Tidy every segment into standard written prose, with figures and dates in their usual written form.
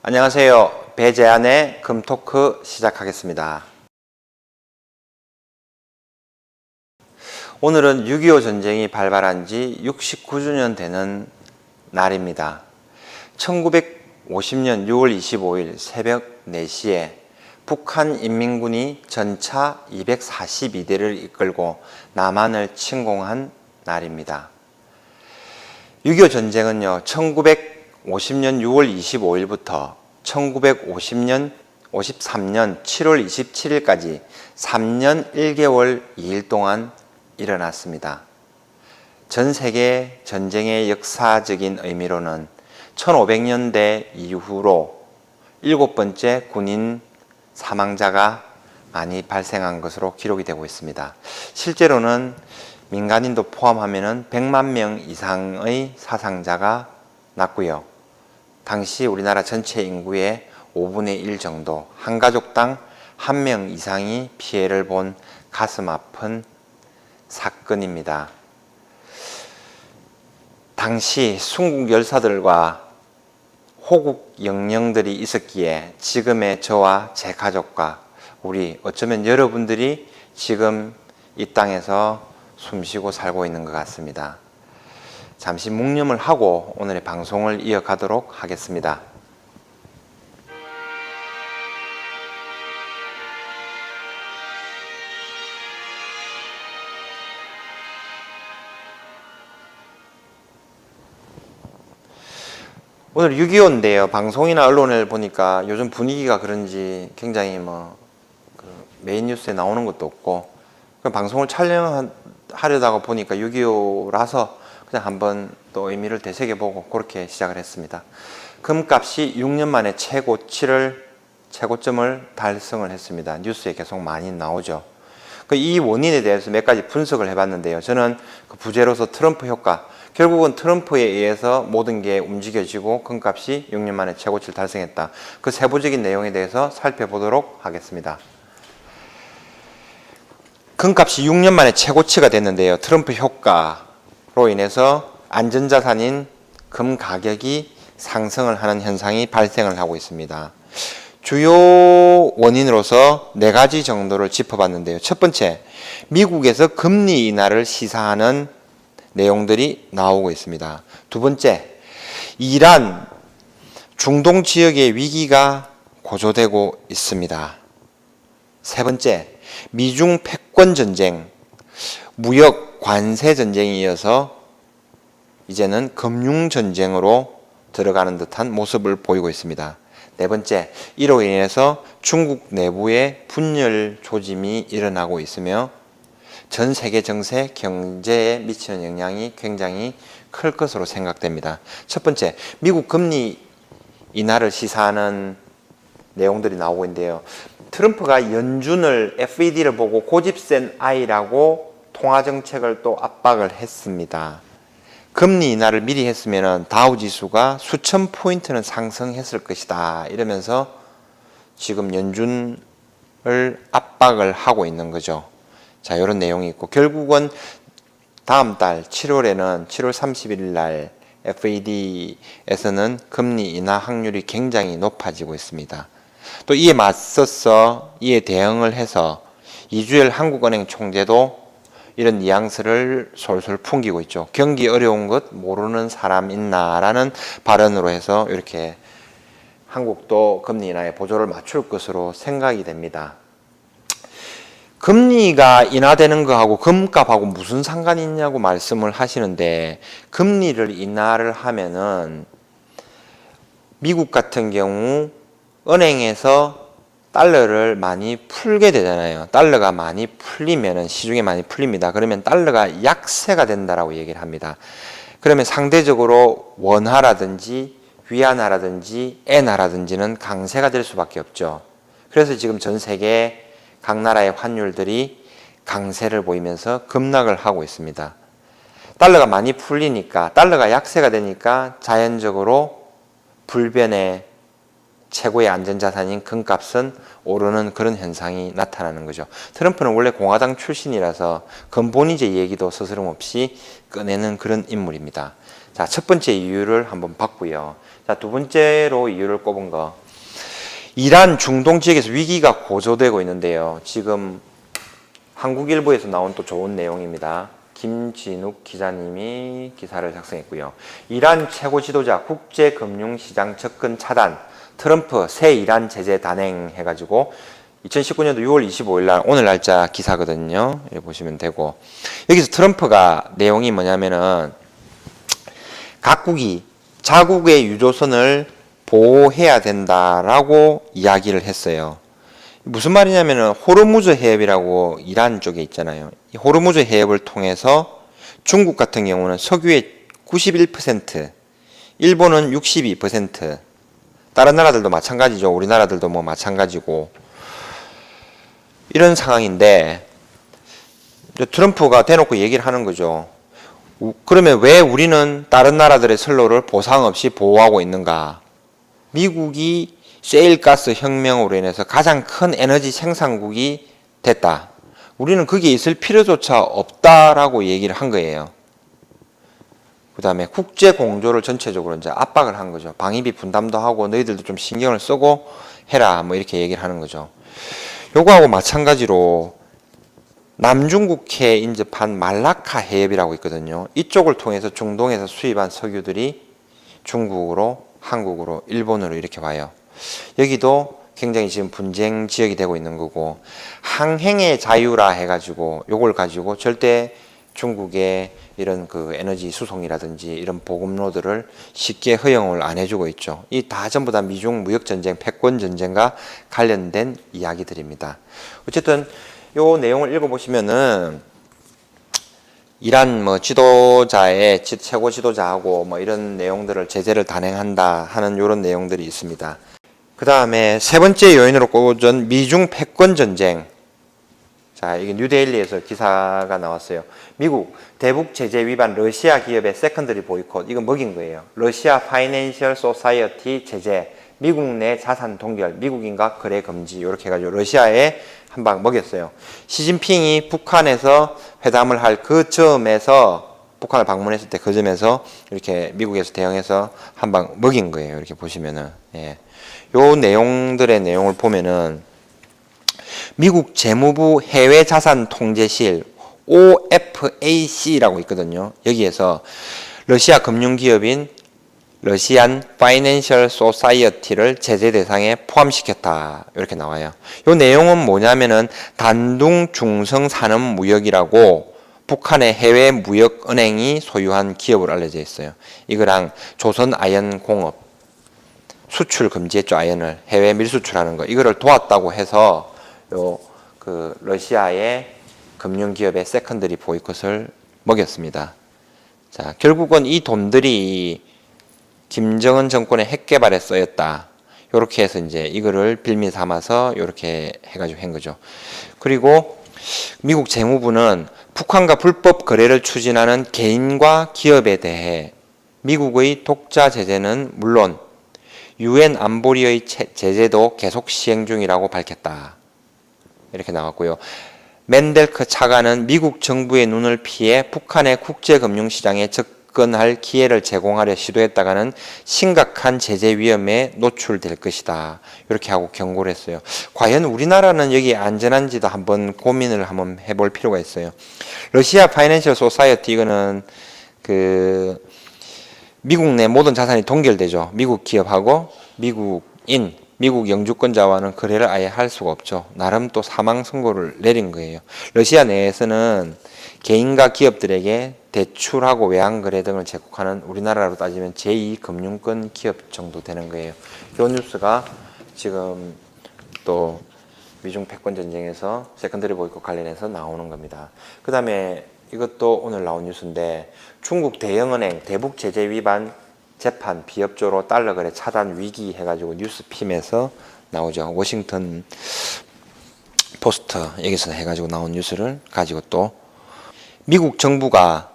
안녕하세요. 배재한의 금토크 시작하겠습니다. 오늘은 6.25 전쟁이 발발한 지 69주년 되는 날입니다. 1950년 6월 25일 새벽 4시에 북한 인민군이 전차 242대를 이끌고 남한을 침공한 날입니다. 6.25 전쟁은요, 1950년 6월 25일부터 1953년 7월 27일까지 3년 1개월 2일 동안 일어났습니다. 전 세계 전쟁의 역사적인 의미로는 1500년대 이후로 7번째 군인 사망자가 많이 발생한 것으로 기록이 되고 있습니다. 실제로는 민간인도 포함하면 100만 명 이상의 사상자가 났고요. 당시 우리나라 전체 인구의 5분의 1 정도, 한 가족당 1명 이상이 피해를 본 가슴 아픈 사건입니다. 당시 순국 열사들과 호국 영령들이 있었기에 지금의 저와 제 가족과 우리 어쩌면 여러분들이 지금 이 땅에서 숨쉬고 살고 있는 것 같습니다. 잠시 묵념을 하고 오늘의 방송을 이어가도록 하겠습니다. 오늘 6.25인데요. 방송이나 언론을 보니까 요즘 분위기가 그런지 굉장히 메인 뉴스에 나오는 것도 없고, 방송을 촬영하려다가 보니까 6.25라서 그냥 한번 또 의미를 되새겨보고 그렇게 시작을 했습니다. 금값이 6년 만에 최고점을 달성을 했습니다. 뉴스에 계속 많이 나오죠. 이 원인에 대해서 몇 가지 분석을 해봤는데요. 저는 그 부제로서 트럼프 효과, 결국은 트럼프에 의해서 모든 게 움직여지고 금값이 6년 만에 최고치를 달성했다. 그 세부적인 내용에 대해서 살펴보도록 하겠습니다. 금값이 6년 만에 최고치가 됐는데요. 트럼프 효과로 인해서 안전자산인 금 가격이 상승을 하는 현상이 발생을 하고 있습니다. 주요 원인으로서 4가지 정도를 짚어봤는데요. 첫 번째, 미국에서 금리 인하를 시사하는 내용들이 나오고 있습니다. 두 번째, 이란, 중동 지역의 위기가 고조되고 있습니다. 세 번째, 미중 패권 전쟁, 무역 관세 전쟁에 이어서 이제는 금융 전쟁으로 들어가는 듯한 모습을 보이고 있습니다. 네 번째, 이로 인해서 중국 내부의 분열 조짐이 일어나고 있으며 전 세계 정세, 경제에 미치는 영향이 굉장히 클 것으로 생각됩니다. 첫 번째, 미국 금리 인하를 시사하는 내용들이 나오고 있는데요. 트럼프가 연준을 FED를 보고 고집센 아이라고 통화정책을 또 압박을 했습니다. 금리 인하를 미리 했으면 다우지수가 수천 포인트는 상승했을 것이다 이러면서 지금 연준을 압박을 하고 있는 거죠. 자, 이런 내용이 있고, 결국은 다음 달 7월 30일 날 FED에서는 금리 인하 확률이 굉장히 높아지고 있습니다. 또 이에 맞서서 이에 대응을 해서 이주열 한국은행 총재도 이런 뉘앙스를 솔솔 풍기고 있죠. 경기 어려운 것 모르는 사람 있나라는 발언으로 해서 이렇게 한국도 금리 인하에 보조를 맞출 것으로 생각이 됩니다. 금리가 인하되는 거하고 금값하고 무슨 상관이 있냐고 말씀을 하시는데, 금리를 인하를 하면은 미국 같은 경우 은행에서 달러를 많이 풀게 되잖아요. 달러가 많이 풀리면은 시중에 많이 풀립니다. 그러면 달러가 약세가 된다라고 얘기를 합니다. 그러면 상대적으로 원화라든지 위안화라든지 엔화라든지는 강세가 될 수밖에 없죠. 그래서 지금 전 세계 각 나라의 환율들이 강세를 보이면서 급락을 하고 있습니다. 달러가 많이 풀리니까, 달러가 약세가 되니까 자연적으로 불변의 최고의 안전자산인 금값은 오르는 그런 현상이 나타나는 거죠. 트럼프는 원래 공화당 출신이라서 근본이제 얘기도 스스럼없이 꺼내는 그런 인물입니다. 자, 첫 번째 이유를 한번 봤고요. 자, 두 번째로 이유를 꼽은 거. 이란 중동 지역에서 위기가 고조되고 있는데요. 지금 한국일보에서 나온 또 좋은 내용입니다. 김진욱 기자님이 기사를 작성했고요. 이란 최고 지도자 국제금융시장 접근 차단, 트럼프 새 이란 제재 단행 해가지고 2019년도 6월 25일 날 오늘 날짜 기사거든요. 여기 보시면 되고, 여기서 트럼프가 내용이 뭐냐면은 각국이 자국의 유조선을 보호해야 된다라고 이야기를 했어요. 무슨 말이냐면은 호르무즈 해협이라고 이란 쪽에 있잖아요. 이 호르무즈 해협을 통해서 중국 같은 경우는 석유의 91%, 일본은 62%, 다른 나라들도 마찬가지죠. 우리나라들도 뭐 마찬가지고 이런 상황인데 트럼프가 대놓고 얘기를 하는 거죠. 그러면 왜 우리는 다른 나라들의 선로를 보상 없이 보호하고 있는가? 미국이 셰일가스 혁명으로 인해서 가장 큰 에너지 생산국이 됐다. 우리는 거기에 있을 필요조차 없다라고 얘기를 한 거예요. 그 다음에 국제 공조를 전체적으로 이제 압박을 한 거죠. 방위비 분담도 하고 너희들도 좀 신경을 쓰고 해라. 뭐 이렇게 얘기를 하는 거죠. 요거하고 마찬가지로 남중국해 인접한 말라카 해협이라고 있거든요. 이쪽을 통해서 중동에서 수입한 석유들이 중국으로, 한국으로, 일본으로 이렇게 와요. 여기도 굉장히 지금 분쟁 지역이 되고 있는 거고, 항행의 자유라 해가지고 요걸 가지고 절대 중국의 이런 그 에너지 수송이라든지 이런 보급로들을 쉽게 허용을 안 해주고 있죠. 이 다 전부 다 미중 무역 전쟁, 패권 전쟁과 관련된 이야기들입니다. 어쨌든 요 내용을 읽어보시면은 이란 뭐 지도자의 최고 지도자하고 뭐 이런 내용들을 제재를 단행한다 하는 이런 내용들이 있습니다. 그 다음에 세 번째 요인으로 꼽은 미중 패권 전쟁. 자, 이게 뉴데일리에서 기사가 나왔어요. 미국 대북 제재 위반 러시아 기업의 세컨더리 보이콧. 이거 먹인 거예요. 러시아 파이낸셜 소사이어티 제재, 미국 내 자산 동결, 미국인과 거래 금지 이렇게 해가지고 러시아에 한 방 먹였어요. 시진핑이 북한에서 회담을 할 그 점에서 북한을 방문했을 때 그 점에서 이렇게 미국에서 대응해서 한 방 먹인 거예요. 이렇게 보시면은 예. 요 내용들의 내용을 보면은 미국 재무부 해외자산통제실 OFAC라고 있거든요. 여기에서 러시아 금융기업인 러시안 파이낸셜 소사이어티를 제재 대상에 포함시켰다. 이렇게 나와요. 이 내용은 뭐냐면은 단둥 중성 산업 무역이라고 북한의 해외 무역 은행이 소유한 기업으로 알려져 있어요. 이거랑 조선 아연 공업 수출 금지했죠. 아연을 해외 밀수출하는 거 이거를 도왔다고 해서 그 러시아의 금융기업의 세컨더리 보이콧을 먹였습니다. 자, 결국은 이 돈들이 김정은 정권의 핵 개발에 쓰였다. 요렇게 해서 이제 이거를 빌미 삼아서 요렇게 해가지고 한 거죠. 그리고 미국 재무부는 북한과 불법 거래를 추진하는 개인과 기업에 대해 미국의 독자 제재는 물론 유엔 안보리의 제재도 계속 시행 중이라고 밝혔다. 이렇게 나왔고요. 맨델크 차관은 미국 정부의 눈을 피해 북한의 국제금융시장에 접근할 기회를 제공하려 시도했다가는 심각한 제재 위험에 노출될 것이다. 이렇게 하고 경고를 했어요. 과연 우리나라는 여기 안전한지도 한번 고민을 한번 해볼 필요가 있어요. 러시아 파이낸셜 소사이어티 이거는 그 미국 내 모든 자산이 동결되죠. 미국 기업하고 미국인, 미국 영주권자와는 거래를 아예 할 수가 없죠. 나름 또 사망 선고를 내린 거예요. 러시아 내에서는 개인과 기업들에게 대출하고 외환거래 등을 제공하는 우리나라로 따지면 제2금융권 기업 정도 되는 거예요. 이 뉴스가 지금 또 미중 패권 전쟁에서 세컨더리 보이콧 관련해서 나오는 겁니다. 그 다음에 이것도 오늘 나온 뉴스인데 중국 대형은행 대북 제재 위반 재판 비협조로 달러 거래 차단 위기 해가지고 뉴스핌에서 나오죠. 워싱턴 포스트 여기서 해가지고 나온 뉴스를 가지고 또 미국 정부가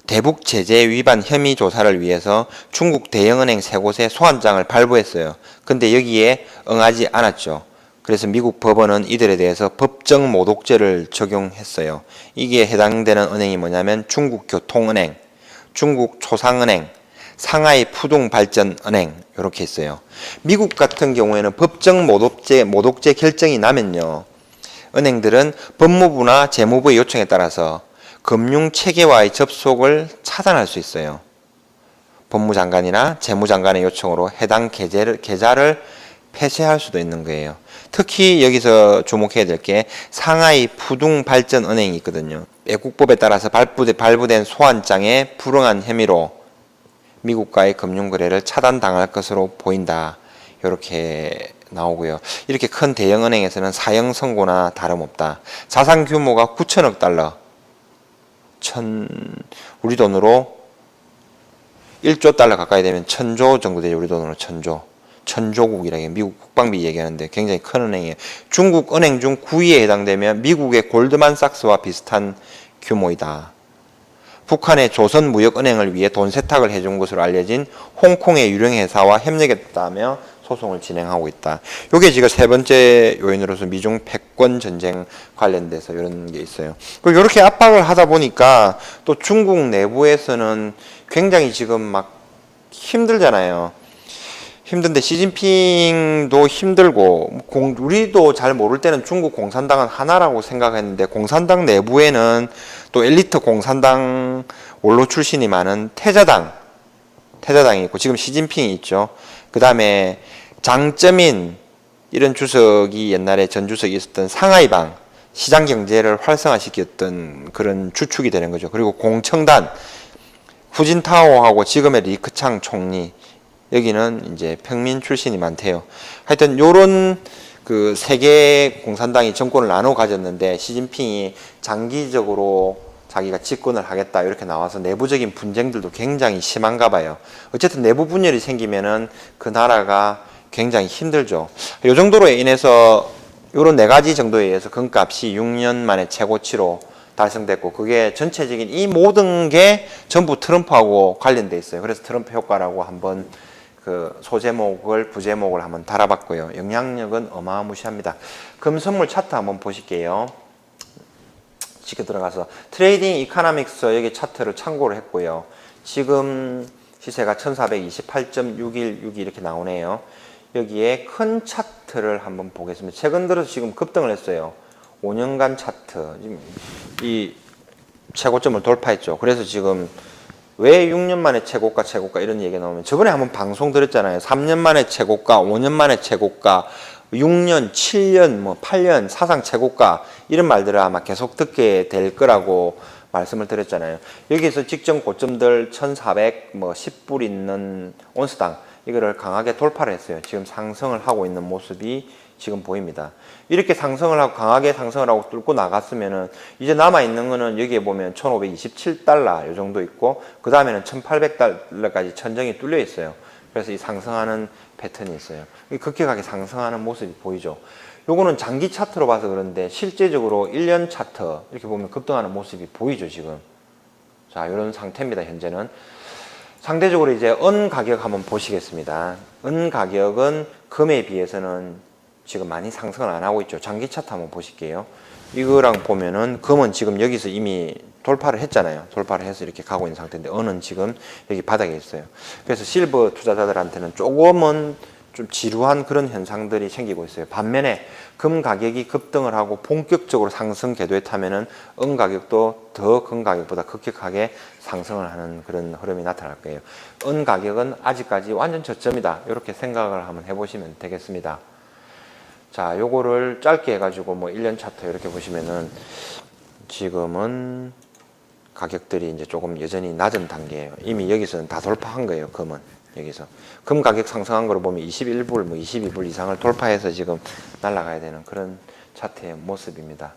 대북 제재 위반 혐의 조사를 위해서 중국 대형은행 3곳에 소환장을 발부했어요. 근데 여기에 응하지 않았죠. 그래서 미국 법원은 이들에 대해서 법정 모독죄를 적용했어요. 이게 해당되는 은행이 뭐냐면 중국 교통은행, 중국 초상은행, 상하이 푸둥발전은행 이렇게 있어요. 미국 같은 경우에는 법정 모독죄 결정이 나면요, 은행들은 법무부나 재무부의 요청에 따라서 금융체계와의 접속을 차단할 수 있어요. 법무장관이나 재무장관의 요청으로 해당 계좌를 폐쇄할 수도 있는 거예요. 특히 여기서 주목해야 될 게 상하이 푸둥발전은행이 있거든요. 외국법에 따라서 발부된 소환장에 불응한 혐의로 미국과의 금융거래를 차단당할 것으로 보인다. 이렇게 나오고요. 이렇게 큰 대형은행에서는 사형 선고나 다름없다. 자산 규모가 9천억 달러, 우리 돈으로 1조 달러 가까이 되면 1000조 정도 되죠. 우리 돈으로 1000조. 천조국이라고 미국 국방비 얘기하는데 굉장히 큰 은행이에요. 중국 은행 중 9위에 해당되면 미국의 골드만삭스와 비슷한 규모이다. 북한의 조선무역은행을 위해 돈 세탁을 해준 것으로 알려진 홍콩의 유령 회사와 협력했다며 소송을 진행하고 있다. 이게 지금 세 번째 요인으로서 미중 패권 전쟁 관련돼서 이런 게 있어요. 그리고 이렇게 압박을 하다 보니까 또 중국 내부에서는 굉장히 지금 막 힘들잖아요. 힘든데 시진핑도 힘들고, 우리도 잘 모를 때는 중국 공산당은 하나라고 생각했는데 공산당 내부에는 또 엘리트 공산당 원로 출신이 많은 태자당이 있고 지금 시진핑이 있죠. 그 다음에 장쩌민 이런 주석이 옛날에 전 주석이 있었던 상하이방 시장 경제를 활성화시켰던 그런 주축이 되는 거죠. 그리고 공청단 후진타오하고 지금의 리크창 총리, 여기는 이제 평민 출신이 많대요. 하여튼 요런 그 세계 공산당이 정권을 나눠 가졌는데 시진핑이 장기적으로 자기가 집권을 하겠다 이렇게 나와서 내부적인 분쟁들도 굉장히 심한가 봐요. 어쨌든 내부 분열이 생기면은 그 나라가 굉장히 힘들죠. 요 정도로 인해서 요런 4가지 정도에 의해서 금값이 6년 만에 최고치로 달성됐고, 그게 전체적인 이 모든 게 전부 트럼프하고 관련돼 있어요. 그래서 트럼프 효과라고 한번 그 소제목을 부제목을 한번 달아봤고요. 영향력은 어마무시합니다. 금선물 차트 한번 보실게요. 쉽게 들어가서 트레이딩 이코노믹스 여기 차트를 참고를 했고요. 지금 시세가 1428.616 이렇게 나오네요. 여기에 큰 차트를 한번 보겠습니다. 최근 들어서 지금 급등을 했어요. 5년간 차트 이 최고점을 돌파했죠. 그래서 지금 왜 6년 만에 최고가 이런 얘기가 나오면, 저번에 한번 방송 드렸잖아요. 3년 만에 최고가, 5년 만에 최고가, 6년, 7년, 뭐 8년 사상 최고가 이런 말들을 아마 계속 듣게 될 거라고 말씀을 드렸잖아요. 여기서 직전 고점들 1410불 있는 온스당 이거를 강하게 돌파를 했어요. 지금 상승을 하고 있는 모습이 지금 보입니다. 이렇게 상승을 하고 강하게 상승을 하고 뚫고 나갔으면은 이제 남아 있는 거는 여기에 보면 1527달러 요 정도 있고, 그 다음에는 1800달러까지 천정이 뚫려 있어요. 그래서 이 상승하는 패턴이 있어요. 급격하게 상승하는 모습이 보이죠. 요거는 장기 차트로 봐서 그런데 실제적으로 1년 차트 이렇게 보면 급등하는 모습이 보이죠, 지금. 자, 이런 상태입니다, 현재는. 상대적으로 이제 은 가격 한번 보시겠습니다. 은 가격은 금에 비해서는 지금 많이 상승을 안 하고 있죠. 장기 차트 한번 보실게요. 이거랑 보면은 금은 지금 여기서 이미 돌파를 했잖아요. 돌파를 해서 이렇게 가고 있는 상태인데 은은 지금 여기 바닥에 있어요. 그래서 실버 투자자들한테는 조금은 좀 지루한 그런 현상들이 생기고 있어요. 반면에 금 가격이 급등을 하고 본격적으로 상승 궤도에 타면은 은 가격도 더 금 가격보다 급격하게 상승을 하는 그런 흐름이 나타날 거예요. 은 가격은 아직까지 완전 저점이다, 이렇게 생각을 한번 해보시면 되겠습니다. 자, 요거를 짧게 해가지고 뭐 1년 차트 이렇게 보시면은 지금은 가격들이 이제 조금 여전히 낮은 단계예요. 이미 여기서는 다 돌파한 거예요, 금은. 여기서 금 가격 상승한 걸 보면 21불, 뭐 22불 이상을 돌파해서 지금 날아가야 되는 그런 차트의 모습입니다.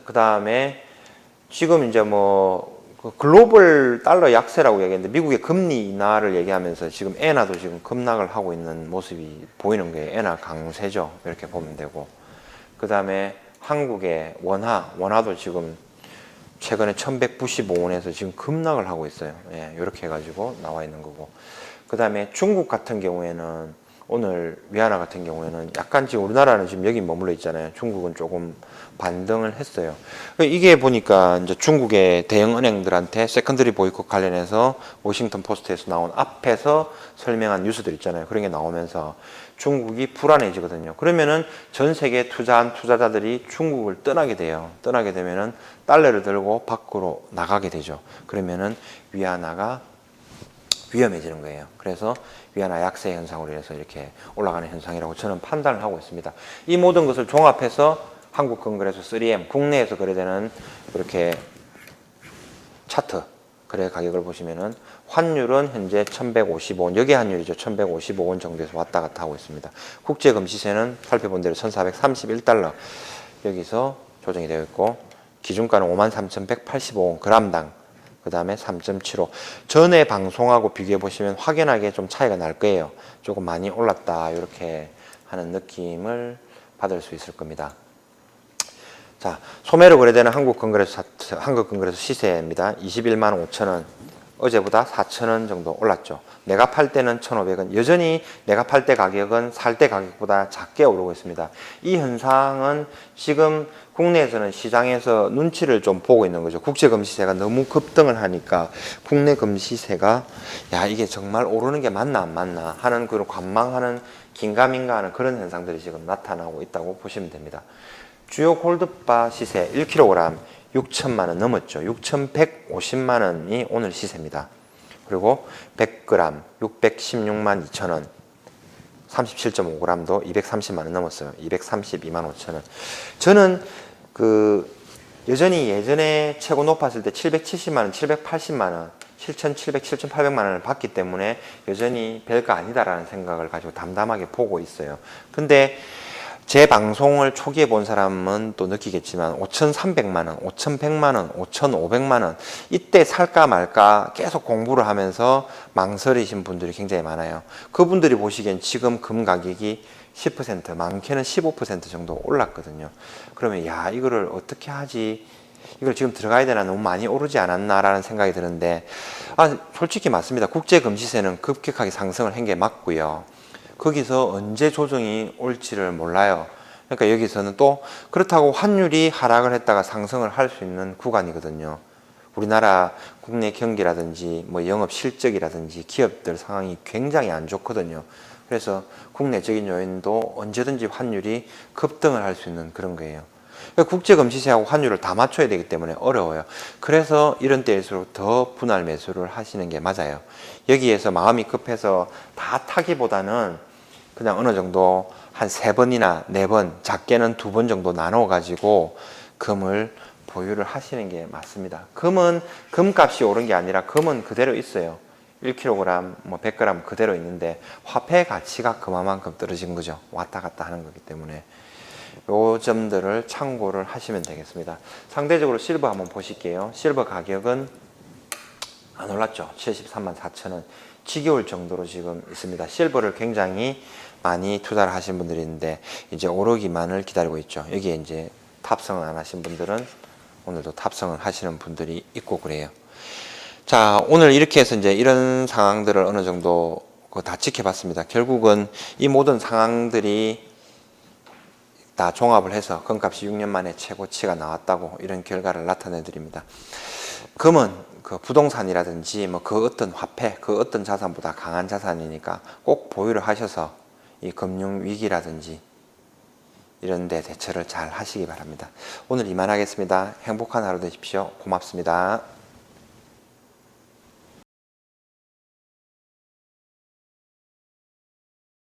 그 다음에 지금 이제 뭐 글로벌 달러 약세라고 얘기했는데 미국의 금리 인하를 얘기하면서 지금 엔화도 지금 급락을 하고 있는 모습이 보이는 거예요. 엔화 강세죠, 이렇게 보면 되고, 그 다음에 한국의 원화도 지금 최근에 1195원에서 지금 급락을 하고 있어요. 예, 이렇게 해가지고 나와 있는 거고. 그 다음에 중국 같은 경우에는 오늘 위안화 같은 경우에는 약간 지금 우리나라는 지금 여기 머물러 있잖아요. 중국은 조금 반등을 했어요. 이게 보니까 이제 중국의 대형 은행들한테 세컨더리 보이콧 관련해서 워싱턴 포스트에서 나온 앞에서 설명한 뉴스들 있잖아요. 그런 게 나오면서 중국이 불안해지거든요. 그러면은 전 세계에 투자한 투자자들이 중국을 떠나게 돼요. 떠나게 되면은 달러를 들고 밖으로 나가게 되죠. 그러면은 위안화가 위험해지는 거예요. 그래서 위안화 약세 현상으로 해서 이렇게 올라가는 현상이라고 저는 판단을 하고 있습니다. 이 모든 것을 종합해서 한국건설에서 3M 국내에서 거래되는 이렇게 차트 거래 가격을 보시면은 환율은 현재 1155원, 여기 환율이죠. 1155원 정도에서 왔다 갔다 하고 있습니다. 국제금시세는 살펴본 대로 1431달러 여기서 조정이 되어 있고 기준가는 53,185원 g당 그 다음에 3.75. 전에 방송하고 비교해 보시면 확연하게 좀 차이가 날 거예요. 조금 많이 올랐다 이렇게 하는 느낌을 받을 수 있을 겁니다. 자, 소매로 거래되는 한국건설에서 시세입니다. 21만 5천 원. 어제보다 4천 원 정도 올랐죠. 내가 팔 때는 1,500원. 여전히 내가 팔 때 가격은 살 때 가격보다 작게 오르고 있습니다. 이 현상은 지금 국내에서는 시장에서 눈치를 좀 보고 있는 거죠. 국제 금시세가 너무 급등을 하니까 국내 금시세가 야 이게 정말 오르는 게 맞나 안 맞나 하는 그런 관망하는 긴가민가 하는 그런 현상들이 지금 나타나고 있다고 보시면 됩니다. 주요 골드바 시세 1kg 6천만 원 넘었죠. 6,150만 원이 오늘 시세입니다. 그리고 100g 616만 2천 원 37.5g도 230만 원 넘었어요. 232만 5천 원. 저는 여전히 예전에 최고 높았을 때 770만 원, 780만 원, 7,700, 7,800만 원을 받기 때문에 여전히 별거 아니다라는 생각을 가지고 담담하게 보고 있어요. 근데 제 방송을 초기에 본 사람은 또 느끼겠지만 5,300만 원, 5,100만 원, 5,500만 원 이때 살까 말까 계속 공부를 하면서 망설이신 분들이 굉장히 많아요. 그분들이 보시기엔 지금 금 가격이 10%, 많게는 15% 정도 올랐거든요. 그러면 야 이거를 어떻게 하지? 이걸 지금 들어가야 되나 너무 많이 오르지 않았나라는 생각이 드는데 솔직히 맞습니다. 국제금시세는 급격하게 상승을 한 게 맞고요. 거기서 언제 조정이 올지를 몰라요. 그러니까 여기서는 또 그렇다고 환율이 하락을 했다가 상승을 할 수 있는 구간이거든요. 우리나라 국내 경기라든지 뭐 영업 실적이라든지 기업들 상황이 굉장히 안 좋거든요. 그래서 국내적인 요인도 언제든지 환율이 급등을 할 수 있는 그런 거예요. 국제금시세하고 환율을 다 맞춰야 되기 때문에 어려워요. 그래서 이런 때일수록 더 분할 매수를 하시는 게 맞아요. 여기에서 마음이 급해서 다 타기보다는 그냥 어느 정도 한 3번이나 4번, 작게는 2번 정도 나눠 가지고 금을 보유를 하시는 게 맞습니다. 금은 금값이 오른 게 아니라 금은 그대로 있어요. 1kg, 뭐 100g 그대로 있는데 화폐 가치가 그만큼 떨어진 거죠. 왔다 갔다 하는 거기 때문에 요 점들을 참고를 하시면 되겠습니다. 상대적으로 실버 한번 보실게요. 실버 가격은 안 올랐죠. 73만 4천 원. 지겨울 정도로 지금 있습니다. 실버를 굉장히 많이 투자를 하신 분들이 있는데 이제 오르기만을 기다리고 있죠. 여기에 이제 탑승을 안 하신 분들은 오늘도 탑승을 하시는 분들이 있고 그래요. 자, 오늘 이렇게 해서 이제 이런 상황들을 어느 정도 다 지켜봤습니다. 결국은 이 모든 상황들이 다 종합을 해서 금값이 6년 만에 최고치가 나왔다고 이런 결과를 나타내 드립니다. 금은 그 부동산이라든지 뭐 그 어떤 화폐, 그 어떤 자산보다 강한 자산이니까 꼭 보유를 하셔서 이 금융 위기라든지 이런 데 대처를 잘 하시기 바랍니다. 오늘 이만하겠습니다. 행복한 하루 되십시오. 고맙습니다.